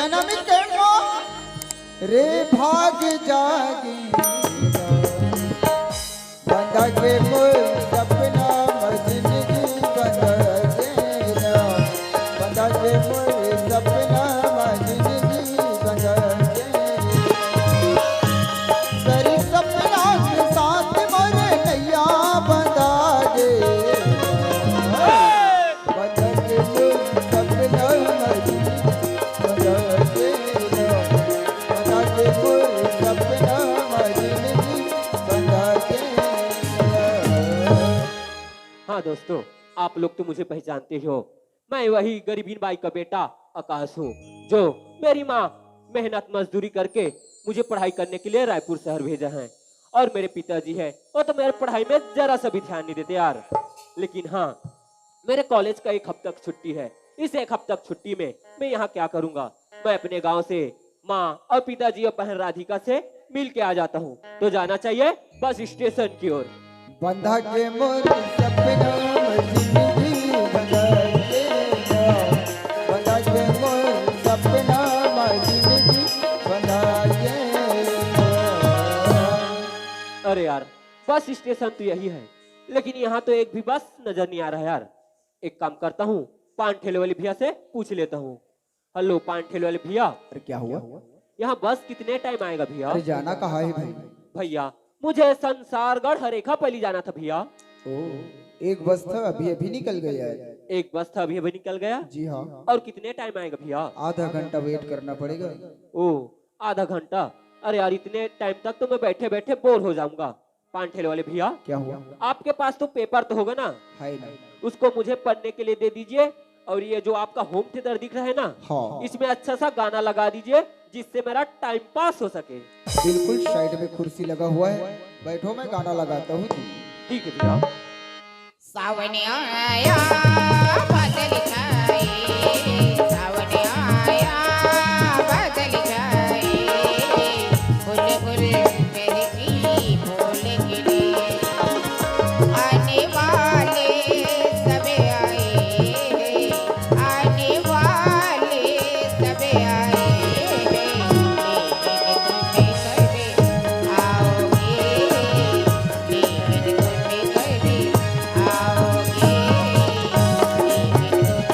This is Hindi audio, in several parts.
जन्म के मोह रे भाग जागी बंधा के मोर सपना जिंदगी बंधा के बंधा के मोर सपना जिंदगी बंधा के सरी सपना के साथ मोर नैया बंधा दे बंधा के मोर सपना बंधा के बंधा के मोर सपना जिंदगी बंधा के। हाँ दोस्तों, आप लोग तो मुझे पहचानते ही हो। मैं वही गरीबीन बाई का बेटा आकाश हूँ, जो मेरी माँ मेहनत मजदूरी करके मुझे पढ़ाई करने के लिए रायपुर शहर भेजा है। और मेरे पिताजी है, वो तो मेरे पढ़ाई में जरा सा भी ध्यान नहीं देते यार। लेकिन हाँ, मेरे कॉलेज का एक हफ्ता छुट्टी है। इस एक हफ्ता छुट्टी में मैं यहाँ क्या करूँगा? मैं अपने गाँव से माँ और पिताजी और बहन राधिका से मिल के आ जाता हूँ। तो जाना चाहिए बस स्टेशन की ओर। बंधा के मोर सपना जिंदगी बंधा के बंधा के मोर सपना जिंदगी बंधा के। अरे यार, बस स्टेशन तो यही है, लेकिन यहाँ तो एक भी बस नजर नहीं आ रहा यार। एक काम करता हूँ, पान ठेले वाले भैया से पूछ लेता हूँ। हेलो पान ठेले वाले भैया, अरे क्या हुआ? यहाँ बस कितने टाइम आएगा भैया? अरे जाना कहाँ है भाई? भैया मुझे संसारगढ़ हरेखा पहली जाना था भैया। एक बस था अभी अभी निकल गया है। एक बस था अभी अभी निकल गया? जी हाँ। और कितने टाइम आएगा भैया? आधा घंटा वेट करना पड़ेगा। ओ आधा घंटा? अरे यार, इतने टाइम तक तो मैं बैठे बैठे बोर हो जाऊंगा। पान ठेले वाले भैया, क्या हुआ? आपके पास तो पेपर तो होगा ना? है ना। उसको मुझे पढ़ने के लिए दे दीजिए। और ये जो आपका होम थिएटर दिख रहा है ना, हाँ। इसमें अच्छा सा गाना लगा दीजिए जिससे मेरा टाइम पास हो सके। बिल्कुल, साइड में कुर्सी लगा हुआ है, बैठो मैं गाना लगाता हूँ। ठीक है भैया। सावन आया बादल छाए, सावन आया बादल छाए, फूल फूल महकी फूल खिले, आने वाले सब आए, आने वाले सब आए, लेकिन तुम्हें कभी आओगे, लेकिन तुम्हें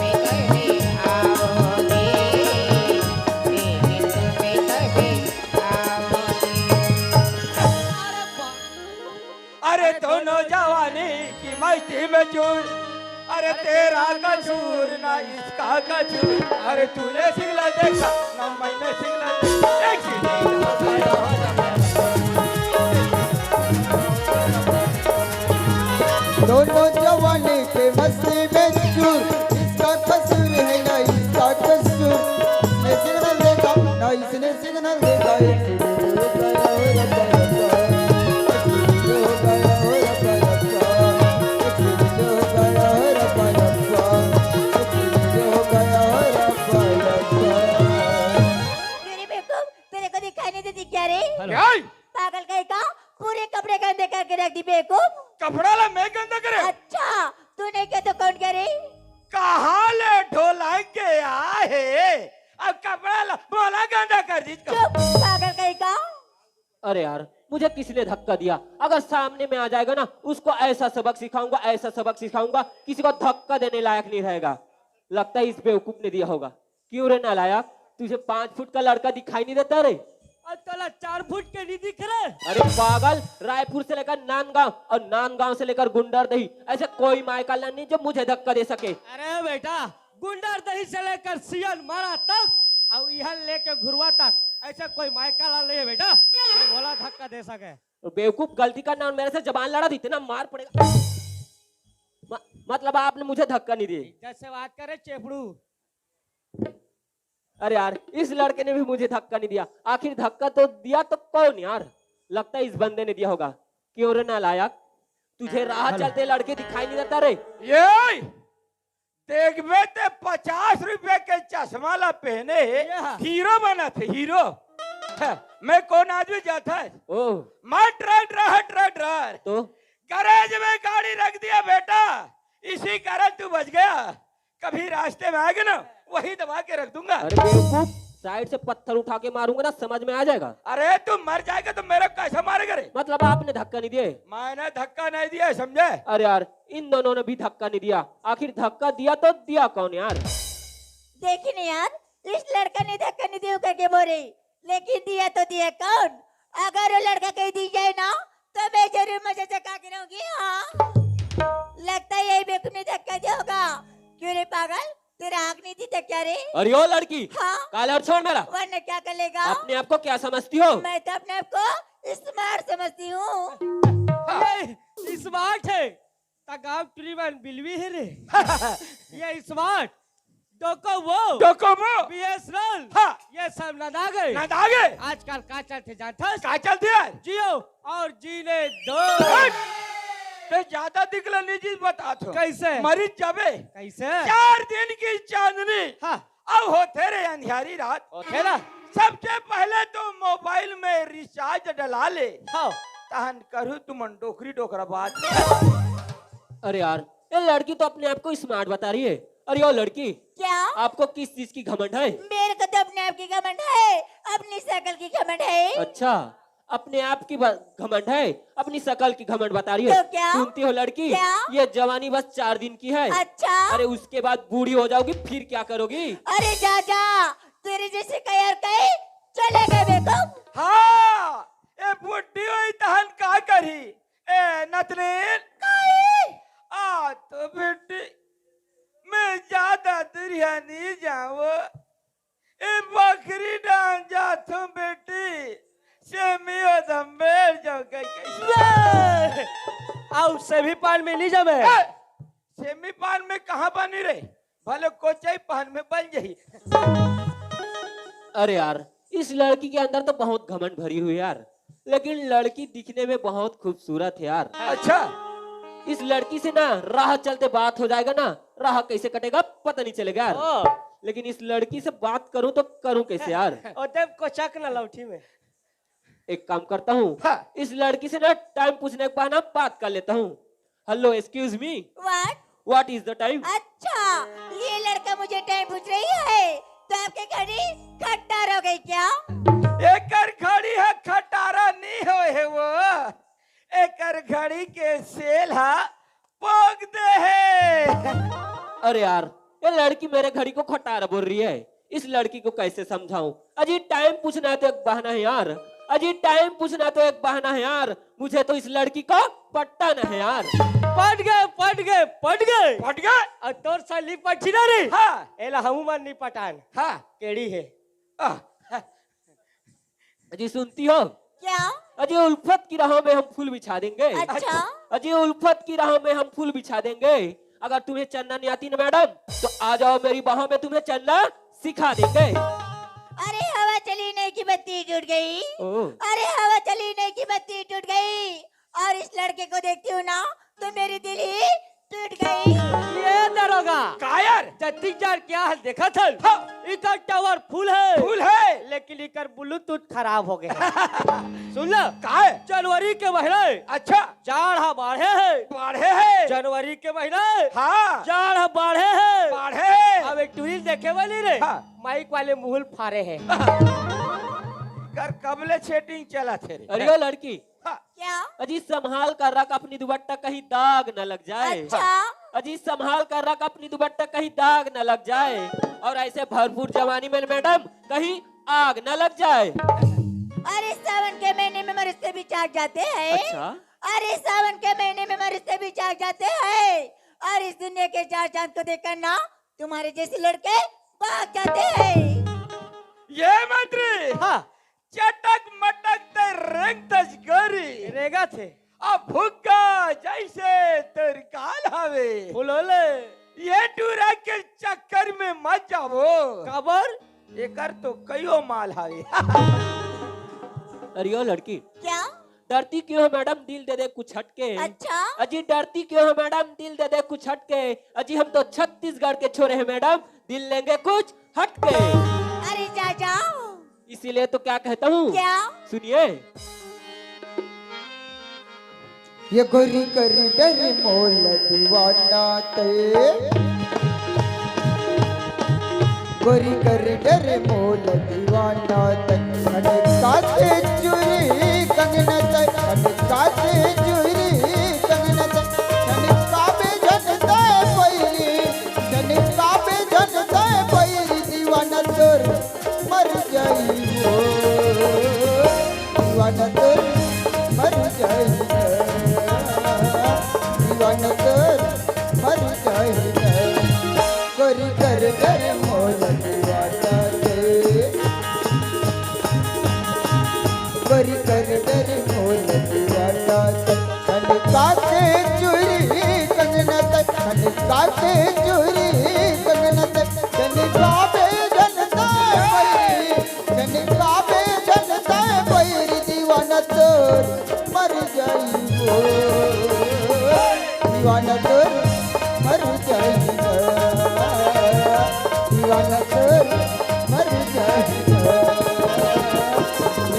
कभी आओगे, लेकिन तुम्हें कभी आओगे। अरे दोनों जवानी की मस्ती में चूर, अरे तेरा कसूर ना इसका कसूर, अरे तूने सिंगला देखा ना मैंने सिंगला देखा, एक ही दिन हो गया हो जाता। दोनों जवानी के मस्ती में चूर, इसका कसूर है ना इसका कसूर। इसने सिग्नल देखा ना इसने सिग्नल देखा, एक ही दिन हो गया हो रब्बा रब्बा, एक ही दिन हो गया हो रब्बा रब्बा, एक ही दिन हो गया हो रब्बा रब्बा, एक ही दिन हो गया हो रब्बा रब्बा। तेरे बेवकूफ, तेरे को दिखाई नहीं देती क्या रे? क्या? पागल कहीं का? पूरे कपड़े गंदे करके रख दी बेवकूफ। कपड़ा ला मैं गंदा करे? अच्छा, तूने क्या तो कौन करे? कहाँ ले ढोला के आए, अब कपड़ा ला बोला गंदा कर दी। चुप, पागल कहीं का। अरे यार, मुझे किसने धक्का दिया? अगर सामने में आ जाएगा ना, उसको ऐसा सबक सिखाऊंगा, ऐसा सबक सिखाऊंगा, किसी को धक्का देने लायक नहीं रहेगा। लगता है इस बेवकूफ ने दिया होगा। क्यों रे नालायक, तुझे 5 फुट का लड़का दिखाई नहीं देता रे? तोला 4 फुट के नहीं दिख रहे? अरे पागल, रायपुर से लेकर नांदगांव और नांदगांव से लेकर गुंडरदही, ऐसे कोई मायका नहीं जो मुझे धक्का दे सके। अरे बेटा, गुंडरदही से लेकर सियन मारा तक और यहाँ लेके घुरवा तक ऐसा कोई मायका ला नहीं है बेटा जो बोला धक्का दे सके। तो बेवकूफ, गलती करना और मेरे से जबान लड़ा दी, इतना मार पड़ेगा। मतलब आपने मुझे धक्का नहीं दिए? जैसे बात करे चेपड़ू। अरे यार, इस लड़के ने भी मुझे धक्का नहीं दिया। आखिर धक्का तो दिया तो कौन यार? लगता है इस बंदे ने दिया होगा। क्यों रे नालायक, तुझे राह चलते लड़के दिखाई नहीं देता रे? ये देख बे ते 50 रुपए के चश्मा ला पहने हीरो बना थे, हीरो। मैं कौन आदमी जाता है? ओह, मैं ट्रक तो गैरेज में गाड़ी रख दिया बेटा, इसी कारण तू बच गया। कभी रास्ते में आएगा ना, वही दबा के रख दूंगा। अरे बेवकूफ, साइड से पत्थर उठा के मारूंगा ना, समझ में आ जाएगा। अरे तू मर जाएगा तो मेरे को कैसे मारेगा रे? मतलब आपने धक्का नहीं दिए? मैंने धक्का नहीं दिया, समझे? अरे यार, इन दोनों ने भी धक्का नहीं दिया। आखिर धक्का दिया तो दिया कौन यार? देखिए यार, इस लड़का ने धक्का नहीं दिया करके बोले, लेकिन दिया तो दिया कौन? अगर वो लड़का कहीं दी जाए ना तो मैं जरूर मजे से खा के रहूंगी। हाँ, लगता है यही बेवकूफ ने धक्का दिया होगा। क्यों रे पागल, तेरा आँख नहीं थी क्या रे? अरे ओ लड़की, हाँ, काला और छोड़ मेरा। वरना क्या कर लेगा? अपने आप को क्या समझती हो? मैं तो अपने आप को स्मार्ट समझती हूँ। ये स्मार्ट है तगाम ट्रीवन बिलवी है रे। ये स्मार्ट डोकोमो बीएसएनएल हाँ। ये सब नदा गए। ना आगे आजकल का चलते जानता का चलती है? जियो और जीने दो। तो ज्यादा दिखला निजी बता तो कैसे? मरीज जाबे कैसे? 4 दिन की चांदनी हाँ अब होते रे अंधियारी रात। होते ना। सबसे पहले तो मोबाइल में रिचार्ज डला ले, हाँ तहन करू तुम डोकरी डोकरा बात। अरे यार, ये लड़की तो अपने आप को स्मार्ट बता रही है। अरे ओ लड़की, क्या? आपको किस चीज की घमंड है? मेरे को तो अपने आप की घमंड है, अपनी शकल की घमंड है। अच्छा, अपने आप की घमंड है, अपनी शकल की घमंड बता रही है। तो क्या? सुनती हो लड़की, क्या? ये जवानी बस 4 दिन की है। अच्छा, अरे उसके बाद बूढ़ी हो जाओगी, फिर क्या करोगी? अरे जा तेरे जैसे कई और कई चले गए बेवकूफ। हाँ, ए बुड्ढी हुई तहन का करी? ए नतनीन आ तो बेटी मैं ज्यादा दुरिया नहीं जाओ, ए बकरी डांस जातो बेटी से मियो दम्बेर जाओ कैसे? आओ सभी पान में ली जाबे। सेमी पान में कहाँ बनी रे? भले कोचाई पान में बन जाही। अरे यार, इस लड़की के अंदर तो बहुत घमंड भरी हुई है यार, लेकिन लड़की दिखने में बहुत खूबसूरत है यार। अच्छा, इस लड़की से ना राह चलते बात हो जाएगा ना, राह कैसे कटेगा पता नहीं चलेगा यार। लेकिन इस लड़की से बात करूं तो करूं कैसे यार? ओते को चक ना लौठी में। एक काम करता हूँ, हाँ। इस लड़की से ना टाइम पूछने के बहाना बात कर लेता हूँ। Hello, excuse me, what is the time? अच्छा, ये लड़का मुझे टाइम पूछ रही है, तो आपके घड़ी खट्टार हो गई क्या? एकर घड़ी है खटारा नहीं हो है वो, एकर घड़ी के सेल हा पोग दे है। अरे यार, ये लड़की मेरे घड़ी को खटारा बोल रही है, इस लड़की को कैसे समझाऊं? अजी टाइम पूछना है तो एक बहाना है यार, अजी टाइम पूछना तो एक बहाना है यार, मुझे तो इस लड़की को पट्टा न है यार। पट गए पट गए पट गए फट गए। और तोर साली पटी ना रे। हाँ एला हमू मन नहीं पटान। हाँ केड़ी है? आह, अजी सुनती हो? क्या? अजी उल्फत की राहों में हम फूल बिछा देंगे। अच्छा, अजी उल्फत की राहों में हम फूल बिछा देंगे। अगर तुम्हें चलना नहीं आती ना मैडम, तो आ जाओ मेरी बाहों में, तुम्हें चलना सिखा देंगे। अरे हवा चली नहीं की बत्ती टूट गई। ओह, अरे हवा चली नहीं की बत्ती टूट गई, और इस लड़के को देखती हूँ ना तो मेरी दिल ही टूट गई। ये दरोगा कायर जत्तीजार क्या है देखा था? हाँ। इकर टावर फुल है, फूल है। लेकिन इकर ब्लूटूथ खराब हो गया। सुन लो, काहे? जनवरी के महीने अच्छा, जाड़ा बाढ़े है। बाढ़े है। जनवरी के महीने हाँ जाड़ा बाढ़े है। बाढ़े है। अब एक टूरिस्ट देखे वाली रे, हाँ। माइक वाले मुहल फारे हैं। कर कबले सेटिंग चला थे रे। अरे ओ लड़की, हाँ, क्या? अजी संभाल कर रख अपनी दुपट्टा, कहीं दाग न लग जाए। अच्छा, अजी संभाल कर रख अपनी दुपट्टा, कहीं दाग न लग जाए, और ऐसे भरपूर जवानी में मैडम कहीं आग न लग जाए। अरे सावन के महीने में मनुष्य भी चाट जाते हैं। अच्छा, अरे सावन के महीने में मनुष्य भी चाट जाते हैं, और इस दुनिया के 4 चांद को देखकर ना तुम्हारे जैसे लड़के भाग जाते हैं। ये मंत्री हाँ चटक मटक ते रंग तजगरी रेगा थे अब भुक्का जैसे तरकाल हवे। फुलोले ये टूरा के चक्कर में मत जाओ, काबर एकर तो कईयो माल हवे। अरे ओ लड़की, क्या? डरती क्यों हो मैडम, दिल दे दे कुछ हटके। अच्छा, अजी डरती क्यों हो मैडम, दिल दे दे कुछ हटके। अजी हम तो छत्तीसगढ़ के छोरे हैं मैडम, दिल लेंगे कुछ हटके। अरे जा जाओ। इसीलिए तो क्या कहता हूँ, क्या? सुनिए। ये गोरी कर डर मोल दीवाना ते गोरी कर डर मोल दीवाना तक कासे चुरी कंगना तक कासे चुरी कंगना तक काबे झटता पैरी काबे झटता पैरी दीवाना तोर मर जाई हो दीवाना तोर मर जाई दीवाना तोर मर जाई गोरी कर डर मोल दीवाना गोरी कर डर मोल दीवाना कासे चुरी कंगना तक कासे चुरी कंगना तक काबे जनता पैरी काबे जनता पैरी दीवाना तोर मर जाई हो दीवाना तोर मर जाई दीवाना तोर मर जाई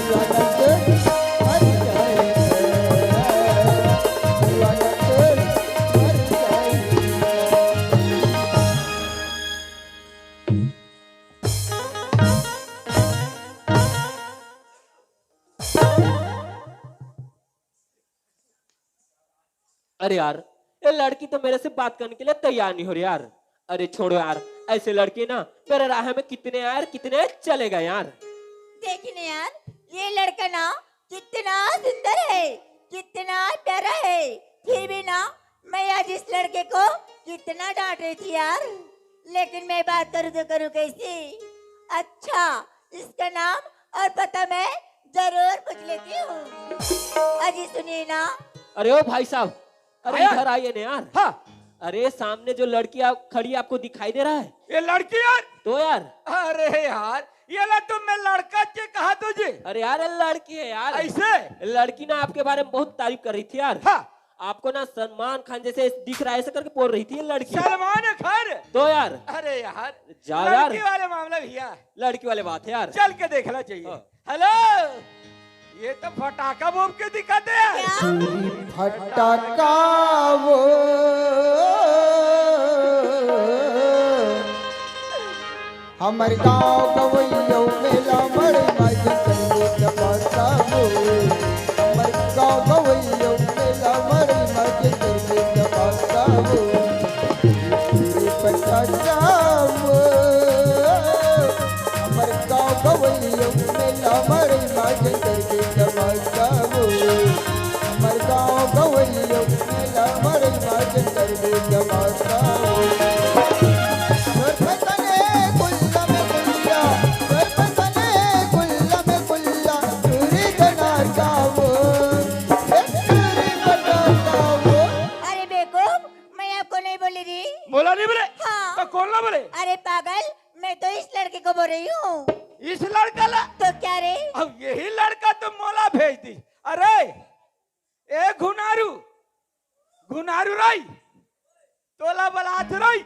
दीवाना तोर मर जाई दीवाना तोर मर जाई अरे यार, ये लड़की तो मेरे से बात करने के लिए तैयार नहीं हो रही यार। अरे छोड़ो यार, ऐसे लड़के ना मेरे राह में कितने यार कितने चले गए यार। देखिए यार, ये लड़का ना कितना सुंदर है, कितना प्यारा है, फिर भी ना मैं आज इस लड़के को कितना डांट रही थी यार, लेकिन मैं बात करूँ तो करूँ कैसे? अच्छा, इसका नाम और पता मैं जरूर पूछ लेती हूँ। अजी सुनिए ना। अरे ओ भाई साहब, अरे आया? इधर आइए ना यार। हाँ, अरे सामने जो लड़की आप खड़ी आपको दिखाई दे रहा है ये लड़की यार। तो यार। अरे यार, ये ला तुम मैं लड़का के कहा तुझे अरे यार, ये लड़की है यार। ऐसे? लड़की ना आपके बारे में बहुत तारीफ कर रही थी यार। हाँ, आपको ना सलमान खान जैसे दिख रहा है ऐसे करके बोल रही थी ये लड़की। सलमान खान। तो यार अरे यार, जाओ यार। लड़की वाले मामला भैया, लड़की वाले बात है यार। चल के देखना चाहिए। हाँ। हेलो, ये तो फटाका बम के दिखाते हैं। क्या? फटका वो हमर गाँव गवैयो मेला मर माई चलो चपासा वो हमर गाँव गवैयो मेला मर माई चलो चपासा वो पटाचा वो हमर गाँव गवैयो मेला मर माई चलो चपासा वो हमर गाँव गवैयो मेला मर माई चलो चपासा वो अरे बेवकूफ, मैं आपको नहीं बोली रही। बोला नहीं बोले? हाँ। तो कौन ना बोले? अरे पागल, मैं तो इस लड़के को बोल रही हूँ। इस लड़का ला। तो क्या रे? अब यही लड़का तुम मोला भेज दी। अरे ए घुनारू, घुनारू राई, तोला बलात राई।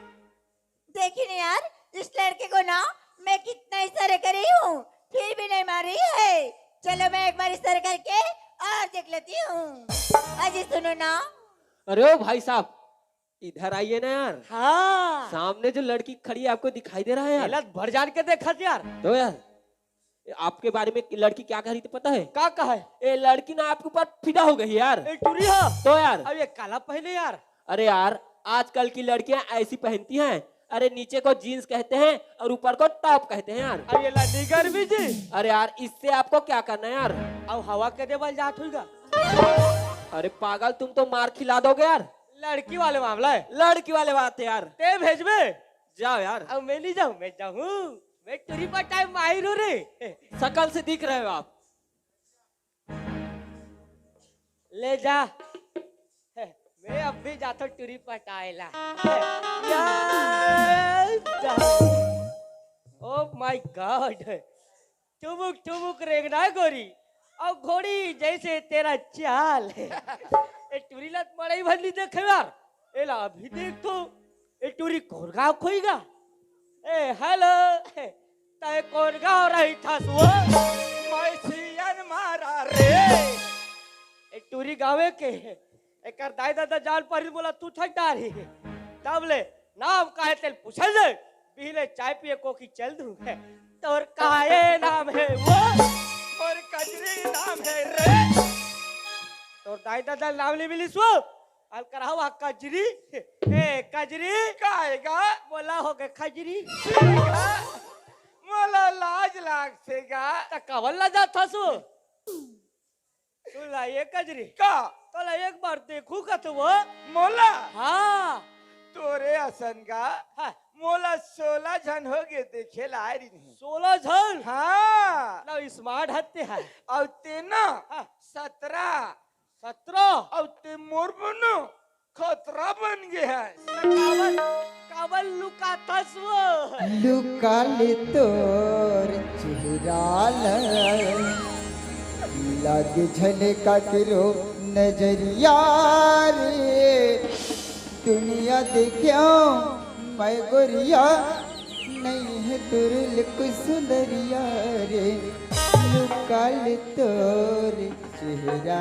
देखिए यार, इस लड़के को ना मैं कितना इशारे कर रही हूँ, फिर भी नहीं मार रही है। चलो मैं एक बार इशारा करके और देख लेती हूँ। अजी सुनो ना। अरे ओ भाई साहब, इधर आइए ना यार। हाँ, सामने जो लड़की खड़ी है आपको दिखाई दे रहा है यार। गलत भर जान के देखा यार। तो यार, आपके बारे में लड़की क्या कह रही थी पता है? का कहा है? ये लड़की ना आपके ऊपर फिदा हो गई यार। ए टूरी हाँ। तो यार, अब ये काला पहले यार। अरे यार, आजकल की लड़कियां ऐसी पहनती हैं। अरे नीचे को जीन्स कहते हैं और ऊपर को टॉप कहते हैं यार। अब ये लड़ी गर्मी जी। अरे यार, इससे आपको क्या करना है यार? अब हवा के देवल जात होगा। अरे पागल, तुम तो मार खिला दोगे यार। लड़की वाले मामला है। लड़की वाले बात है यार। ते भेज में। जाओ यार। अब मैं नहीं जाऊँ, मैं जाऊँ। मैं टूरी पर टाइम माहिर हूँ रे। शकल से दिख रहे हो आप। ले जा। मैं अब भी जाता हूँ टूरी पटाएला। ओ माय गॉड, टुमुक टुमुक रेंगना है गोरी, और घोड़ी जैसे तेरा चाल। ए टूरी लत मड़ाई भरली देखे यार। एला अभी देख तो ए टूरी कौन गाँव खोईगा। ए हेलो, तय कौन गाँव रही था सुओ? मैं सियन मारा रे। ए टूरी गाँवे के एकर दाई दादा जान पर बोला तू ठंडा रही। तब ले नाम काहे तेल पूछल दे, पीले चाय पिए को की चल दूं है तोर काहे नाम है वो और कजरी नाम है रे। तोर दाई दादा नाम ले मिली सो अल करावा कजरी ए कजरी काहेगा बोला हो गए खजरी मोला लाज लाग सेगा त कवल जा था सो तू ला ये कजरी का तो ला एक बार देखू का तो वो मोला हाँ तोरे असन का हाँ मोला 16 जन हो गए देखे ला रही नहीं 16 झल हाँ ना स्मार्ट हत्ते है और तेना हाँ 17 17 और ते मोर बनो खतरा बन गए है कावल कावल लुका था सो लुकाले तोर चेहरा लागे झलका करो नजरिया रे दुनिया देखो मैं गोरिया नहीं है तुर लिख सुंदरिया रे लुकाले तोर चेहरा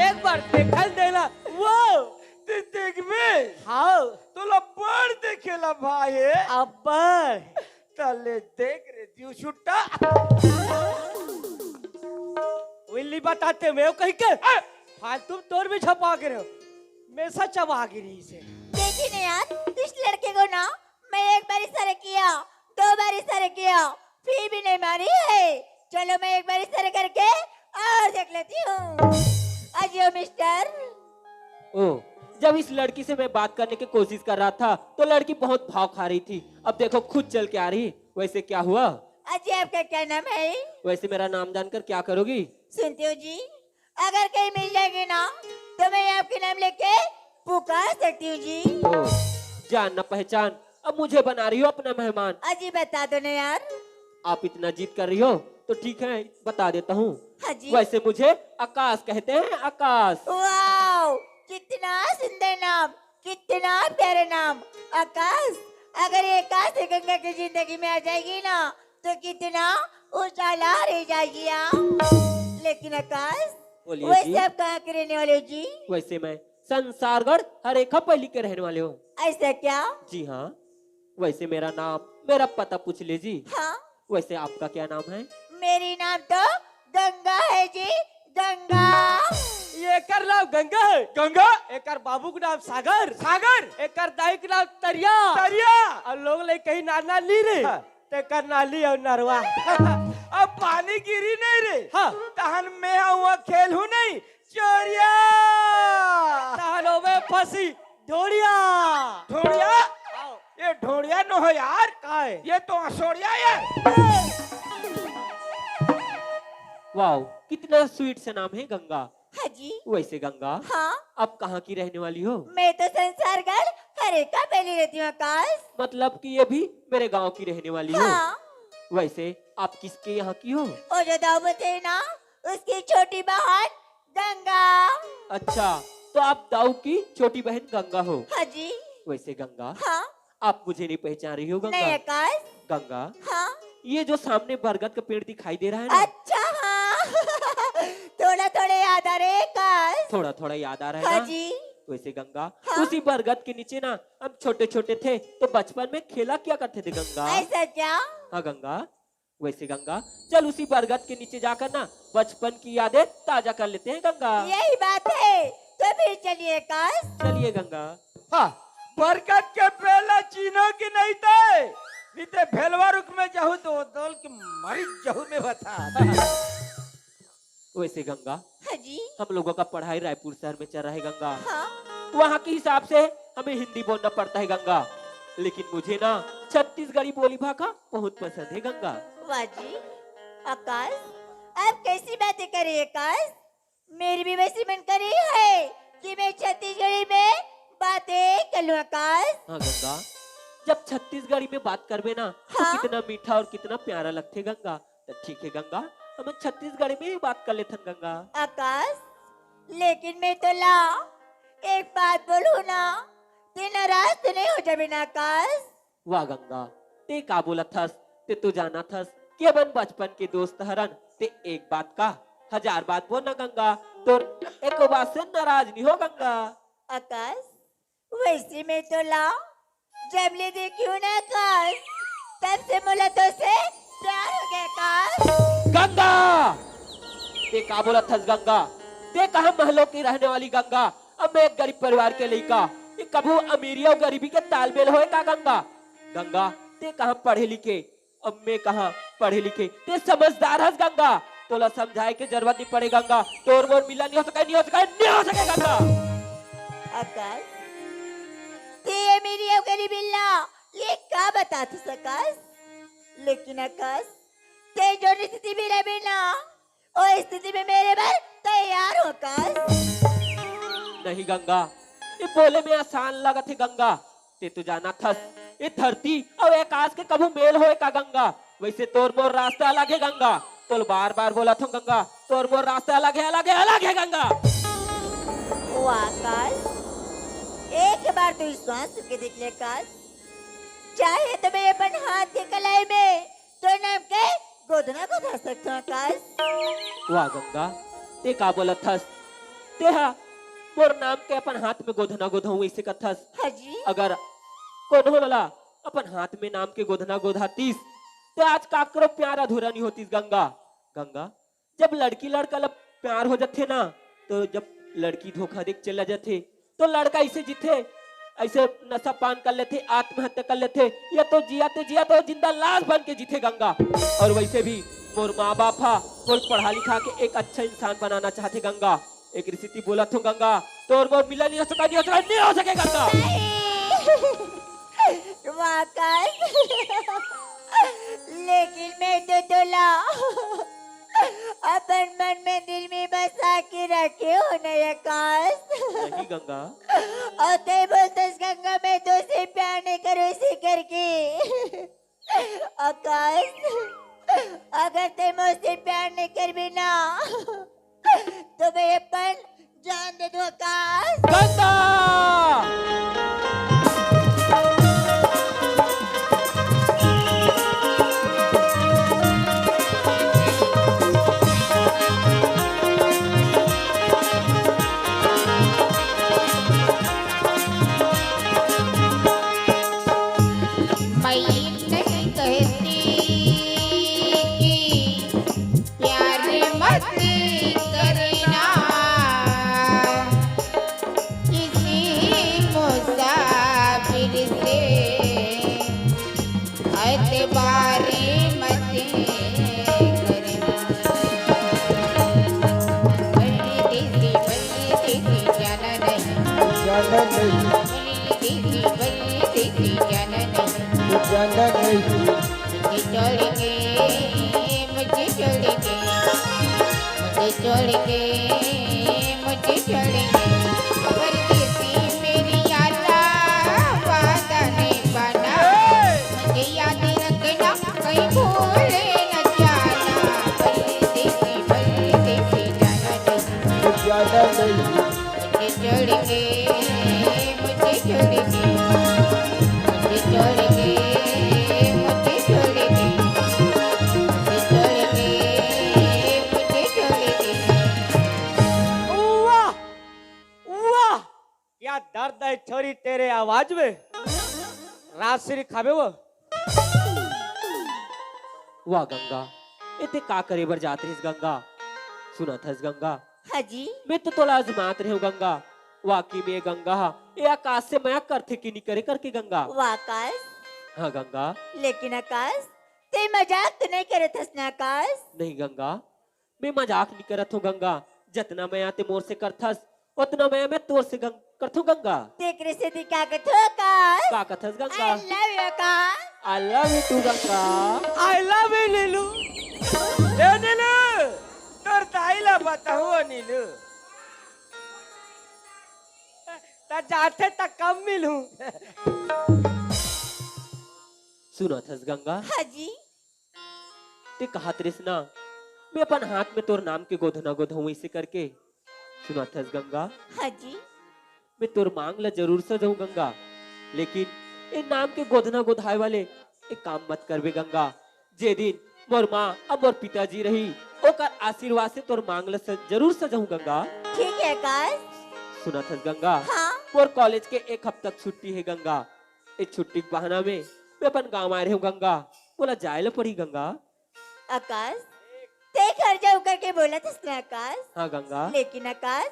एक बार देखल देला वो ते देख में हाँ तोला बड़ देखेला भाई अब्बर तले देख रे दियो छुट्टा विल्ली बताते मैं कहीं के फालतू तोर भी छपा के रहो मैं सच चबा गिरी से देखी नहीं यार इस लड़के को ना मैं एक बार इशारा किया 2 बार इशारा किया फिर भी नहीं मानी है। चलो मैं एक बार इशारा करके और देख लेती हूँ। अजियो मिस्टर। ओ जब इस लड़की से मैं बात करने की कोशिश कर रहा था तो लड़की बहुत भाव खा रही थी। अब देखो खुद चल के आ रही। वैसे क्या हुआ? अजी आपका क्या नाम है? वैसे मेरा नाम जानकर क्या करोगी? सुनते हो जी, अगर कहीं मिल जाएगी ना तो मैं आपके नाम लेके पुकार सकती हूँ जी। ओ, जान न पहचान, अब मुझे बना रही हो अपना मेहमान। अजी बता दो ना यार। आप इतना जिद कर रही हो तो ठीक है बता देता हूँ। हाँ जी। वैसे मुझे आकाश कहते हैं, आकाश। वाओ, कितना सुंदर नाम, कितना प्यारा नाम, आकाश। अगर ये आकाश से गंगा की जिंदगी में आ जाएगी ना तो कितना उजाला रह जाएगी आप। लेकिन आकाश, बोलिए वैसे जी। आप कहाँ के रहने वाले हो जी? वैसे मैं संसारगढ़ हरेखा पैली के रहने वाले हूँ। ऐसा क्या? जी हाँ। वैसे मेरा नाम, मेरा पता पूछ ले जी। हाँ, वैसे आपका क्या नाम है? मेरी नाम तो गंगा है जी, गंगा। ये कर नाम गंगा है। गंगा एकर बाबू का नाम सागर। सागर एकर दाई का नाम तरिया। दरिया और लोग ले कहीं नाना ली रे हाँ। ते कर नाली और नरवा। अब पानी गिरी नहीं रे हाँ। तहन मैं हुआ खेल हूँ नहीं चोरिया तालो में फंसी ढोड़िया। ढोड़िया आओ। ये ढोड़िया न हो यार का है? ये तो असोड़िया यार वाह, कितना स्वीट सा नाम है गंगा। हाँ जी। वैसे गंगा, हाँ, आप कहाँ की रहने वाली हो? मैं तो संसारगढ़ हरेका पहली रहती हूँ आकाश। मतलब कि ये भी मेरे गांव की रहने वाली हो। हाँ, वैसे आप किसके यहाँ की हो? और जो दाऊद है ना उसकी छोटी बहन गंगा। अच्छा, तो आप दाऊ की छोटी बहन गंगा हो। हाँ जी। वैसे गंगा, हाँ, आप मुझे नहीं पहचान रही हो नहीं गंगा? आकाश। गंगा, हाँ, ये जो सामने बरगद का पेड़ दिखाई दे रहा है ना, अच्छा हाँ। थोड़ा थोड़ा याद आ रहे हैं आकाश। थोड़ा थोड़ा याद आ रहा है हाँ ना? जी। वैसे गंगा, हाँ। उसी बरगद के नीचे ना हम छोटे छोटे थे तो बचपन में खेला क्या करते थे गंगा। ऐसा क्या? हाँ गंगा, वैसे गंगा चल उसी बरगद के नीचे जाकर ना बचपन की यादें ताजा कर लेते हैं गंगा। यही बात है, तो फिर चलिए आकाश। चलिए गंगा। हाँ बरकत के पहला चीनो की नहीं थे बीते भेलवा रुक में जाहू तो दौल की मरीज जहू में बता वैसे गंगा, हाँ जी। हम लोगों का पढ़ाई रायपुर शहर में चल रहा है गंगा। हाँ, वहाँ के हिसाब से हमें हिंदी बोलना पड़ता है गंगा, लेकिन मुझे ना छत्तीसगढ़ी बोली भाषा बहुत पसंद है गंगा। वाह जी। आकाश, आप कैसी बातें कर रही है आकाश? मेरी भी वैसी मन कर रही है कि मैं छत्तीसगढ़ी में बातें कर लूं आकाश। हाँ गंगा, जब छत्तीसगढ़ी में बात करबे ना तो हाँ। कितना मीठा और कितना प्यारा लगते गंगा। तो ठीक है गंगा, हम छत्तीसगढ़ी में ही बात कर लेते गंगा। आकाश, लेकिन मैं तो ला एक बात बोलूं ना, ते नाराज तो नहीं हो जाबे ना आकाश? वाह गंगा, ते का बोला थस, ते तो जाना थस कि अपन बचपन के दोस्त हरन, ते एक बात का 1000 बात बोल ना गंगा, तो एक बात से नाराज नहीं हो गंगा। आकाश, वैसे मैं तो ला जब ले देखी हूँ ना आकाश, तब से मुला तो से प्यार हो गया आकाश। गंगा, ते का बोला थस गंगा? ते कहा महलों की रहने वाली गंगा? अब मैं एक गरीब परिवार के लड़का, ये कभू अमीरी और गरीबी के तालमेल होए का गंगा? गंगा, ते कहा पढ़े लिखे, अब मैं कहा पढ़े लिखे, ते समझदार हस गंगा, तोला समझाए के जरूरत नहीं पड़े गंगा, तोर मोर मिला नहीं हो सके, नहीं हो सके, नहीं हो सके गंगा। आकाश, ते मेरी अवगरी बिल्ला, ये क्या बता तू आकाश? लेकिन आकाश, ते जो स्थिति में रहे बिना, और स्थिति में मेरे बार तैयार हो आकाश। नहीं गंगा, ये बोले में आसान लगत है गंगा, ते तू जाना थस, ये धरती और आकाश के कभू मेल होए का गंगा? वैसे तोर मोर रास्ता अलग है गंगा, तो बार बार बोला था गंगा, तोर मोर रास्ता अलग है, अलग है, अलग है गंगा। ओ आकाश, एक बार तू श्वास के देख ले आकाश, चाहे तो मैं अपन हाथ के कलाई में तो नाम के गोदना गोदा सकता हूँ आकाश। वाह गंगा, ते का बोला थस, ते हा मोर नाम के अपन हाथ में गोधना गोधाऊं इसे कथस। हाजी, अगर कोनो वाला अपन हाथ में नाम के गोधना गोधातीस, तो आज काकरो प्यार अधूरा नहीं होतीस गंगा। गंगा, जब लड़की लड़का लब प्यार हो जाते ना, तो जब लड़की धोखा देख चला जाते, तो लड़का ऐसे जीते, ऐसे नशा पान कर लेते, आत्महत्या कर लेते, या तो जिया तो जिंदा लाश बन के जीते गंगा। और वैसे भी मोर माँ बाप हा मोर पढ़ा लिखा के एक अच्छा इंसान बनाना चाहते गंगा। एक स्थिति बोला तो गंगा, तो और मोर मिला नहीं हो सका, नहीं हो सका, नहीं हो सके गंगा। आकाश, लेकिन मैं तो तोला अपन मन में दिल में बसा के रखे हो ना आकाश। नहीं गंगा, और ते बोलते गंगा मैं तो से प्यार नहीं करूँ इसे करके। आकाश, अगर ते मुझसे प्यार नहीं कर भी ना, तो मैं अपन जान दे दूँ आकाश। गंगा, मैं नहीं कहती कि प्यार मत करना, किसी मुसाफिर से एतबार मत करना। परदेसी जाना नहीं, जाना नहीं, परदेसी जाना नहीं, जाना नहीं, मुझे छोड़ के, मुझे छोड़ के, मुझे छोड़ के, मुझे छोड़ के, परदेसी मेरी यात्रा वादा नहीं बना, मुझे याद रखना कहीं भूले न जाना। परदेसी परदेसी जाना नहीं, जाना नहीं, मुझे छोड़ के, मुझे छोड़ के, मुझे छोड़ के, मुझे छोड़ के, मुझे छोड़ के, मुझे छोड़ के। वाह वाह, क्या दर्द है छोरी तेरे आवाज में। राजश्री खाबे वो। वाह गंगा, इते का करे बर जात रहिस गंगा? सुना थस गंगा, हाजी, मैं तो तोला आजमात रहे हूँ गंगा। वाकई में गंगा, ये आकाश से माया करते कि नहीं करे करके गंगा। आकाश, हाँ गंगा, लेकिन आकाश ते मजाक तो नहीं करे थस ना आकाश। नहीं गंगा, मैं मजाक नहीं करत हूँ गंगा। जितना मैं आते मोर से करथस, उतना मैं तोर से करथूं गंगा। तेरे से दिखा के तो आकाश। का कथस Ganga? I love you Akash. I love you too Ganga. I love you Neelu. ए नीलू, तोर ताईला बताओ नीलू। ता जाते तक कम मिलूं। सुना थस गंगा, हाजी, ते कहा त्रिस ना, मैं अपन हाथ में तोर नाम के गोधना गोधऊं इसे करके। सुना थस गंगा, हाजी, मैं तोर मांग ला जरूर सजाऊं गंगा, लेकिन इन नाम के गोधना गोधाए वाले एक काम मत करबे गंगा। जे दिन मोर माँ और मोर पिताजी रही, ओकर आशीर्वाद से तोर मांग ला जरूर सजाऊं गंगा। ठीक है आकाश। सुना थस गंगा, हाँ, मोर कॉलेज के एक हफ्ता छुट्टी है गंगा। इस छुट्टी के बहाना में मैं अपन गांव आ रही हूँ गंगा। बोला जाए लो पड़ी गंगा। आकाश ते घर जाऊ करके बोला था ना आकाश। हाँ गंगा। लेकिन आकाश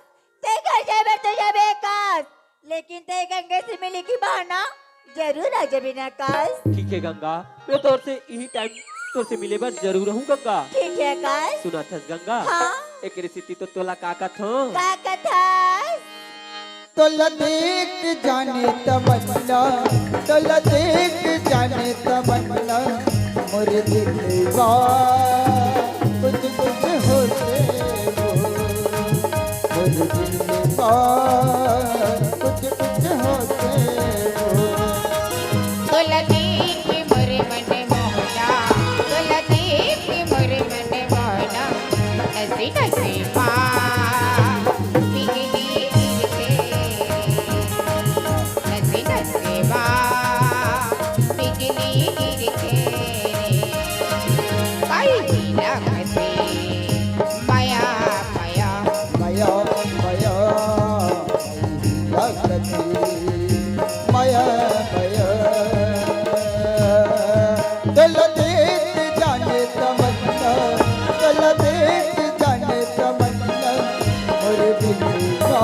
ते घर जाए बैठ तो जाबे आकाश, लेकिन ते गंगा से मिले की बहाना जरूर आ जाबे ना आकाश। ठीक है गंगा, मैं तोर से यही टाइम तोर से मिले बार जरूर रहूँ गंगा। ठीक है आकाश। सुना था गंगा। हाँ एक रेसिपी तो तोला काका थो। का कथा तोला देख जाने तमन्ना, तोला देख जाने तमन्ना, मोरे दिलवा कुछ कुछ होते हो, मोरे दिलवा कुछ कुछ होते हो। तोला देख मोरे मन मोहना, तोला देख मोरे मन मोहना, नसी नसी माँ बिजली गिरते, नसी नसी माँ बिजली गिरते, काई लगते माया माया माया माया लगती माया माया। दिल देख जाने तमन्ना, दिल देख जाने तमन्ना, मोरे दिल का